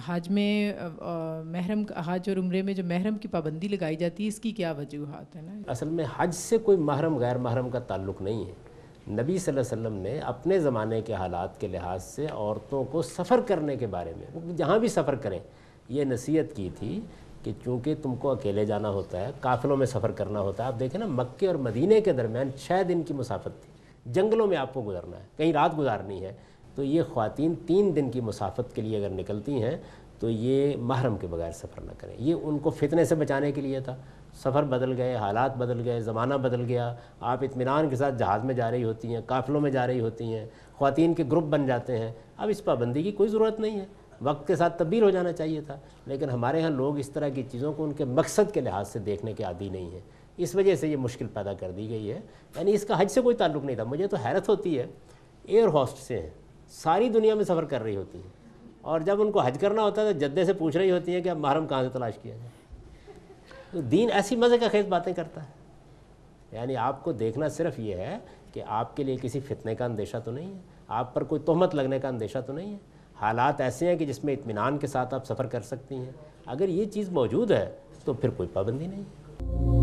حج میں محرم حج اور عمرے میں جو محرم کی پابندی لگائی جاتی ہے، اس کی کیا وجوہات ہیں نا؟ اصل میں حج سے کوئی محرم غیر محرم کا تعلق نہیں ہے۔ نبی صلی اللہ علیہ وسلم نے اپنے زمانے کے حالات کے لحاظ سے عورتوں کو سفر کرنے کے بارے میں، وہ جہاں بھی سفر کریں، یہ نصیحت کی تھی کہ چونکہ تم کو اکیلے جانا ہوتا ہے، قافلوں میں سفر کرنا ہوتا ہے۔ آپ دیکھیں نا، مکے اور مدینے کے درمیان 6 دن کی مسافت تھی، جنگلوں میں آپ کو گزرنا ہے، کہیں رات گزارنی ہے، تو یہ خواتین 3 دن کی مسافت کے لیے اگر نکلتی ہیں تو یہ محرم کے بغیر سفر نہ کریں۔ یہ ان کو فتنے سے بچانے کے لیے تھا۔ سفر بدل گئے، حالات بدل گئے، زمانہ بدل گیا، آپ اطمینان کے ساتھ جہاز میں جا رہی ہوتی ہیں، قافلوں میں جا رہی ہوتی ہیں، خواتین کے گروپ بن جاتے ہیں۔ اب اس پابندی کی کوئی ضرورت نہیں ہے، وقت کے ساتھ تبدیل ہو جانا چاہیے تھا، لیکن ہمارے ہاں لوگ اس طرح کی چیزوں کو ان کے مقصد کے لحاظ سے دیکھنے کے عادی نہیں ہیں، اس وجہ سے یہ مشکل پیدا کر دی گئی ہے۔ یعنی اس کا حج سے کوئی تعلق نہیں تھا۔ مجھے تو حیرت ہوتی ہے، ایئر ہوسٹ سے ہیں، ساری دنیا میں سفر کر رہی ہوتی ہیں، اور جب ان کو حج کرنا ہوتا ہے تو جدے سے پوچھ رہی ہوتی ہیں کہ اب محرم کہاں سے تلاش کیا جائے۔ تو دین ایسی مزے کا خیز باتیں کرتا ہے۔ یعنی آپ کو دیکھنا صرف یہ ہے کہ آپ کے لیے کسی فتنے کا اندیشہ تو نہیں ہے، آپ پر کوئی تہمت لگنے کا اندیشہ تو نہیں ہے، حالات ایسے ہیں کہ جس میں اطمینان کے ساتھ آپ سفر کر سکتی ہیں۔ اگر یہ چیز موجود ہے تو پھر کوئی پابندی نہیں ہے۔